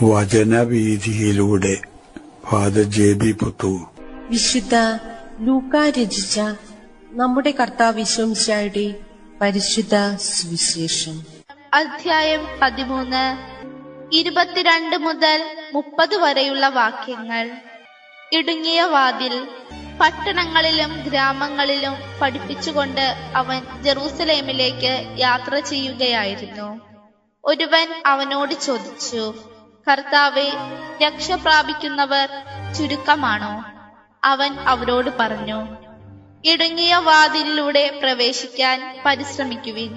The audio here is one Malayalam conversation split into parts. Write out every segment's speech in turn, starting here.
വചനവീഥിയിലൂടെ ഫാദർ JB പുത്തൂർ. വിശുദ്ധ ലൂക്കാ രചിച്ച നമ്മുടെ കർത്താവ് യേശുമിശിഹായുടെ പരിശുദ്ധ സുവിശേഷം. അധ്യായം 13, 22 മുതൽ 30 വരെയുള്ള വാക്യങ്ങൾ. ഇടുങ്ങിയ വാതിൽ. പട്ടണങ്ങളിലും ഗ്രാമങ്ങളിലും പഠിപ്പിച്ചുകൊണ്ട് അവൻ ജെറൂസലേമിലേക്ക് യാത്ര ചെയ്യുകയായിരുന്നു. ഒരുവൻ അവനോട് ചോദിച്ചു, കർത്താവേ, രക്ഷ പ്രാപിക്കുന്നവർ ചുരുക്കമാണോ? അവൻ അവരോട് പറഞ്ഞു, ഇടുങ്ങിയ വാതിലിലൂടെ പ്രവേശിക്കാൻ പരിശ്രമിക്കുവിൻ.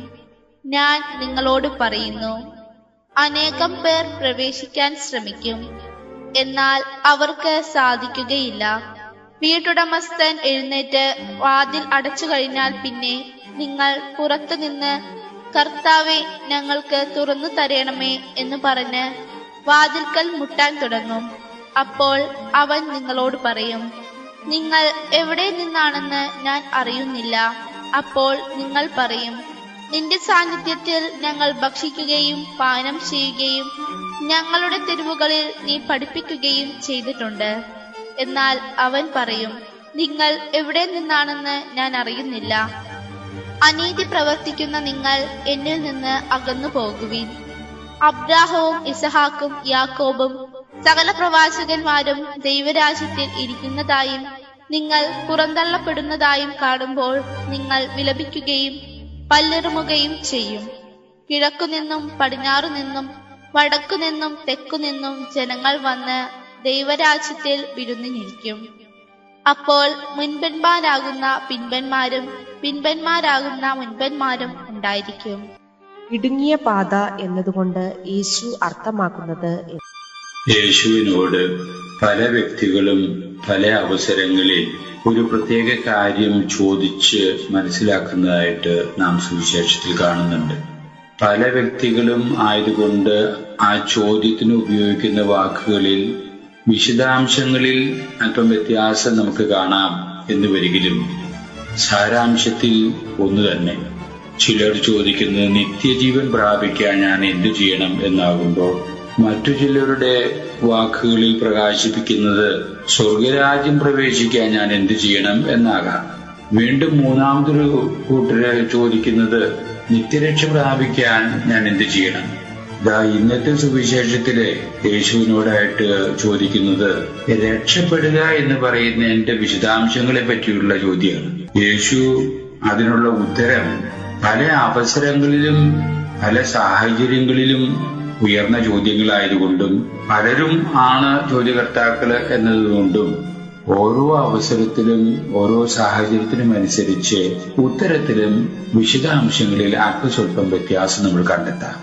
ഞാൻ നിങ്ങളോട് പറയുന്നു, അനേകം പേർ പ്രവേശിക്കാൻ ശ്രമിക്കും, എന്നാൽ അവർക്ക് സാധിക്കുകയില്ല. വീട്ടുടമസ്ഥൻ എഴുന്നേറ്റ് വാതിൽ അടച്ചു കഴിഞ്ഞാൽ പിന്നെ നിങ്ങൾ പുറത്തുനിന്ന് കർത്താവേ, ഞങ്ങൾക്ക് തുറന്നു തരണമേ എന്ന് പറഞ്ഞ് വാതിൽക്കൽ മുട്ടാൻ തുടങ്ങും. അപ്പോൾ അവൻ നിങ്ങളോട് പറയും, നിങ്ങൾ എവിടെ നിന്നാണെന്ന് ഞാൻ അറിയുന്നില്ല. അപ്പോൾ നിങ്ങൾ പറയും, നിന്റെ സാന്നിധ്യത്തിൽ ഞങ്ങൾ ഭക്ഷിക്കുകയും പാനം ചെയ്യുകയും ഞങ്ങളുടെ തെരുവുകളിൽ നീ പഠിപ്പിക്കുകയും ചെയ്തിട്ടുണ്ട്. എന്നാൽ അവൻ പറയും, നിങ്ങൾ എവിടെ നിന്നാണെന്ന് ഞാൻ അറിയുന്നില്ല. അനീതി പ്രവർത്തിക്കുന്ന നിങ്ങൾ എന്നിൽ നിന്ന് അകന്നു പോകുവിൻ. അബ്രാഹവും ഇസഹാക്കും യാക്കോബും സകല പ്രവാചകന്മാരും ദൈവരാജ്യത്തിൽ ഇരിക്കുന്നതായും നിങ്ങൾ പുറന്തള്ളപ്പെടുന്നതായും കാണുമ്പോൾ നിങ്ങൾ വിലപിക്കുകയും പല്ലിറുമുകയും ചെയ്യും. കിഴക്കുനിന്നും പടിഞ്ഞാറുനിന്നും വടക്കുനിന്നും തെക്കുനിന്നും ജനങ്ങൾ വന്ന് ദൈവരാജ്യത്തിൽ വിരുന്നിനിരിക്കും. അപ്പോൾ മുൻപന്മാരാകുന്ന പിൻപന്മാരും പിൻപന്മാരാകുന്ന മുൻപന്മാരും ഉണ്ടായിരിക്കും. ഇടുങ്ങിയ പാത എന്നതുകൊണ്ട് യേശു അർത്ഥമാക്കുന്നത്, യേശുവിനോട് പല വ്യക്തികളും പല അവസരങ്ങളിൽ ഒരു പ്രത്യേക കാര്യം ചോദിച്ച് മനസ്സിലാക്കുന്നതായിട്ട് നാം സുവിശേഷത്തിൽ കാണുന്നുണ്ട്. പല വ്യക്തികളും ആയതുകൊണ്ട് ആ ചോദ്യത്തിന് ഉപയോഗിക്കുന്ന വാക്കുകളിൽ വിശദാംശങ്ങളിൽ അല്പം വ്യത്യാസം നമുക്ക് കാണാം എന്ന് വരികിലും സാരാംശത്തിൽ ഒന്ന് തന്നെ. ചിലർ ചോദിക്കുന്നത് നിത്യജീവൻ പ്രാപിക്കാൻ ഞാൻ എന്തു ചെയ്യണം എന്നാകുമ്പോൾ മറ്റു ചിലരുടെ വാക്കുകളിൽ പ്രകാശിപ്പിക്കുന്നത് സ്വർഗരാജ്യം പ്രവേശിക്കാൻ ഞാൻ എന്തു ചെയ്യണം എന്നാകാം. വീണ്ടും മൂന്നാമതൊരു കൂട്ടര് ചോദിക്കുന്നത് നിത്യരക്ഷ പ്രാപിക്കാൻ ഞാൻ എന്തു ചെയ്യണം. ഇന്നത്തെ സുവിശേഷത്തിലെ യേശുവിനോടായിട്ട് ചോദിക്കുന്നത് രക്ഷപ്പെടുക എന്ന് പറയുന്ന എന്റെ വിശദാംശങ്ങളെ പറ്റിയുള്ള ചോദ്യമാണ്. യേശു അതിനുള്ള ഉത്തരം പല അവസരങ്ങളിലും പല സാഹചര്യങ്ങളിലും ഉയർന്ന ചോദ്യങ്ങളായതുകൊണ്ടും പലരും ആണ് ചോദ്യകർത്താക്കള് എന്നതുകൊണ്ടും ഓരോ അവസരത്തിലും ഓരോ സാഹചര്യത്തിനും അനുസരിച്ച് ഉത്തരത്തിലും വിശദാംശങ്ങളിൽ അല്പസ്വല്പം വ്യത്യാസം നമ്മൾ കണ്ടെത്താം.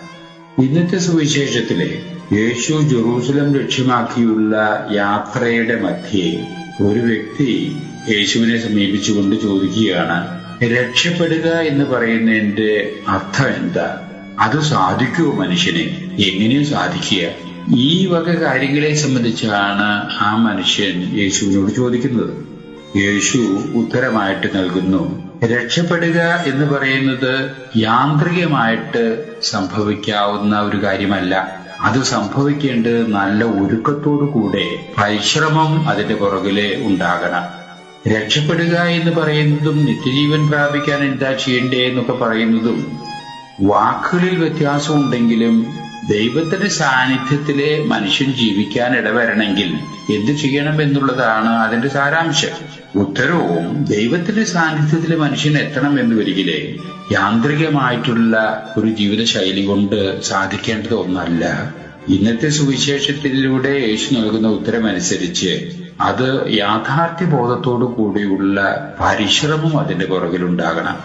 ഇന്നത്തെ സുവിശേഷത്തിലെ യേശു ജെറൂസലം ലക്ഷ്യമാക്കിയുള്ള യാത്രയുടെ മധ്യേ ഒരു വ്യക്തി യേശുവിനെ സമീപിച്ചുകൊണ്ട് ചോദിക്കുകയാണ്, രക്ഷപ്പെടുക എന്ന് പറയുന്നതിന്റെ അർത്ഥം എന്താ? അത് സാധിക്കുമോ മനുഷ്യനെ? എങ്ങനെയും സാധിക്കുക? ഈ വക കാര്യങ്ങളെ സംബന്ധിച്ചാണ് ആ മനുഷ്യൻ യേശുവിനോട് ചോദിക്കുന്നത്. യേശു ഉത്തരമായിട്ട് നൽകുന്നു, രക്ഷപ്പെടുക എന്ന് പറയുന്നത് യാന്ത്രികമായിട്ട് സംഭവിക്കാവുന്ന ഒരു കാര്യമല്ല. അത് സംഭവിക്കേണ്ടത് നല്ല ഒരുക്കത്തോടു കൂടെ പരിശ്രമം അതിന്റെ പുറകില് ഉണ്ടാകണം. രക്ഷപ്പെടുക എന്ന് പറയുന്നതും നിത്യജീവൻ പ്രാപിക്കാൻ എന്താ ചെയ്യണ്ടേ എന്നൊക്കെ പറയുന്നതും വാക്കുകളിൽ വ്യത്യാസമുണ്ടെങ്കിലും ദൈവത്തിന്റെ സാന്നിധ്യത്തിലെ മനുഷ്യൻ ജീവിക്കാൻ ഇടവരണമെങ്കിൽ എന്ത് ചെയ്യണം എന്നുള്ളതാണ് അതിന്റെ സാരാംശം. ഉത്തരവും ദൈവത്തിന്റെ സാന്നിധ്യത്തിലെ മനുഷ്യൻ എത്തണം എന്ന് വരികിലെ യാന്ത്രികമായിട്ടുള്ള ഒരു ജീവിതശൈലി കൊണ്ട് സാധിക്കേണ്ടത് ഒന്നല്ല. ഇന്നത്തെ സുവിശേഷത്തിലൂടെ യേശു നൽകുന്ന ഉത്തരമനുസരിച്ച് അത് യാഥാർത്ഥ്യബോധത്തോടു കൂടിയുള്ള പരിശ്രമം അതിന്റെ പുറകിലുണ്ടാകണം.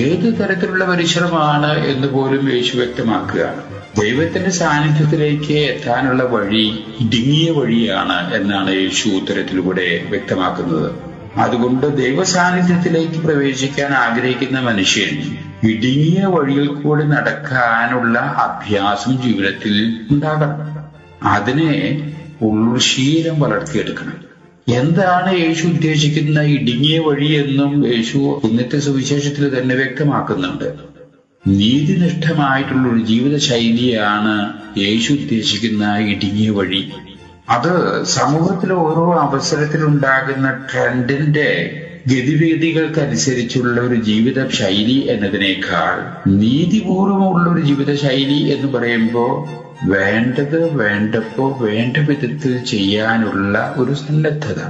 ഏത് തരത്തിലുള്ള പരിശ്രമമാണ് എന്ന് പോലും യേശു വ്യക്തമാക്കുകയാണ്. ദൈവത്തിന്റെ സാന്നിധ്യത്തിലേക്ക് എത്താനുള്ള വഴി ഇടുങ്ങിയ വഴിയാണ് എന്നാണ് യേശു ഉത്തരത്തിലൂടെ വ്യക്തമാക്കുന്നത്. അതുകൊണ്ട് ദൈവ സാന്നിധ്യത്തിലേക്ക് പ്രവേശിക്കാൻ ആഗ്രഹിക്കുന്ന മനുഷ്യൻ ഇടുങ്ങിയ വഴിയിൽ കൂടി നടക്കാനുള്ള അഭ്യാസം ജീവിതത്തിൽ ഉണ്ടാകണം. അതിനെ ഉൾശീലം വളർത്തിയെടുക്കണം. എന്താണ് യേശു ഉദ്ദേശിക്കുന്ന ഇടുങ്ങിയ വഴി എന്നും യേശു ഇന്നത്തെ സുവിശേഷത്തിൽ തന്നെ വ്യക്തമാക്കുന്നുണ്ട്. നീതിനിഷ്ഠമായിട്ടുള്ള ഒരു ജീവിത ശൈലിയാണ് യേശു ഉദ്ദേശിക്കുന്ന ഇടുങ്ങിയ വഴി. അത് സമൂഹത്തിലെ ഓരോ അവസരത്തിലുണ്ടാകുന്ന ട്രെൻഡിന്റെ ഗതിവിധികൾക്കനുസരിച്ചുള്ള ഒരു ജീവിത ശൈലി എന്നതിനേക്കാൾ നീതിപൂർവമുള്ള ഒരു ജീവിത ശൈലി എന്ന് പറയുമ്പോൾ വേണ്ടത് വേണ്ടപ്പോ വേണ്ട വിധത്തിൽ ചെയ്യാനുള്ള ഒരു സന്നദ്ധത,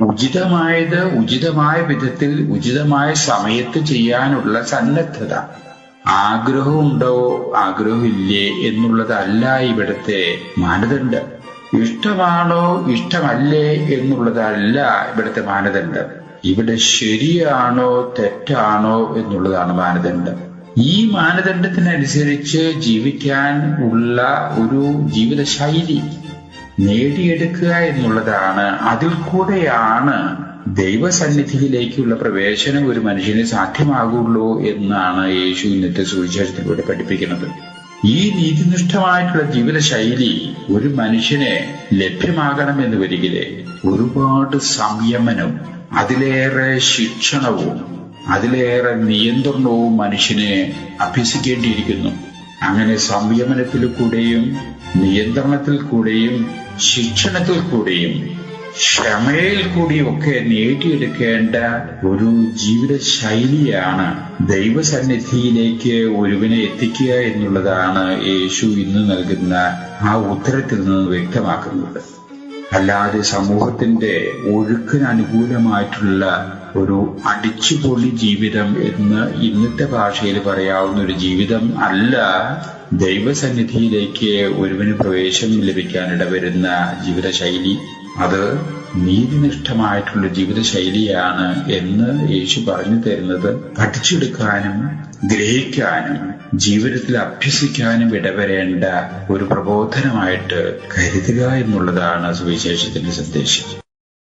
ഉചിതമായത് ഉചിതമായ വിധത്തിൽ ഉചിതമായ സമയത്ത് ചെയ്യാനുള്ള സന്നദ്ധത. ആഗ്രഹമുണ്ടോ ആഗ്രഹമില്ലേ എന്നുള്ളതല്ല ഇവിടുത്തെ മാനദണ്ഡം. ഇഷ്ടമാണോ ഇഷ്ടമല്ലേ എന്നുള്ളതല്ല ഇവിടുത്തെ മാനദണ്ഡം. ഇവിടെ ശരിയാണോ തെറ്റാണോ എന്നുള്ളതാണ് മാനദണ്ഡം. ഈ മാനദണ്ഡത്തിനനുസരിച്ച് ജീവിക്കാൻ ഉള്ള ഒരു ജീവിത ശൈലി നേടിയെടുക്കുക എന്നുള്ളതാണ്. അതിൽ കൂടെയാണ് ദൈവസന്നിധിയിലേക്കുള്ള പ്രവേശനം ഒരു മനുഷ്യന് സാധ്യമാകുള്ളൂ എന്നാണ് യേശു ഇന്നത്തെ സുവിശേഷത്തിലൂടെ പഠിപ്പിക്കുന്നത്. ഈ നീതിനിഷ്ഠമായിട്ടുള്ള ജീവിത ശൈലി ഒരു മനുഷ്യനെ ലഭ്യമാകണമെന്ന് വരികിലെ ഒരുപാട് സംയമനവും അതിലേറെ ശിക്ഷണവും അതിലേറെ നിയന്ത്രണവും മനുഷ്യനെ അഭ്യസിക്കേണ്ടിയിരിക്കുന്നു. അങ്ങനെ സംയമനത്തിൽ കൂടെയും നിയന്ത്രണത്തിൽ കൂടെയും ശിക്ഷണത്തിൽ കൂടെയും ക്ഷമയിൽ കൂടിയൊക്കെ നേടിയെടുക്കേണ്ട ഒരു ജീവിത ശൈലിയാണ് ദൈവസന്നിധിയിലേക്ക് ഒരുവനെ എത്തിക്കുക എന്നുള്ളതാണ് യേശു ഇന്ന് നൽകുന്ന ആ ഉത്തരത്തിൽ നിന്ന് വ്യക്തമാക്കുന്നത്. അല്ലാതെ സമൂഹത്തിന്റെ ഒഴുക്കിന് അനുകൂലമായിട്ടുള്ള ഒരു അടിച്ചുപൊളി ജീവിതം എന്ന് ഇന്നത്തെ ഭാഷയിൽ പറയാവുന്ന ഒരു ജീവിതം അല്ല ദൈവസന്നിധിയിലേക്ക് ഒരുവന് പ്രവേശനം ലഭിക്കാനിടവരുന്ന ജീവിതശൈലി. അത് നീതിനിഷ്ഠമായിട്ടുള്ള ജീവിതശൈലിയാണ് എന്ന് യേശു പറഞ്ഞു തരുന്നത് പഠിച്ചെടുക്കാനും ഗ്രഹിക്കാനും ജീവിതത്തിൽ അഭ്യസിക്കാനും ഇടവരേണ്ട ഒരു പ്രബോധനമായിട്ട് കരുതുക എന്നുള്ളതാണ് സുവിശേഷത്തിന്റെ സന്ദേശം.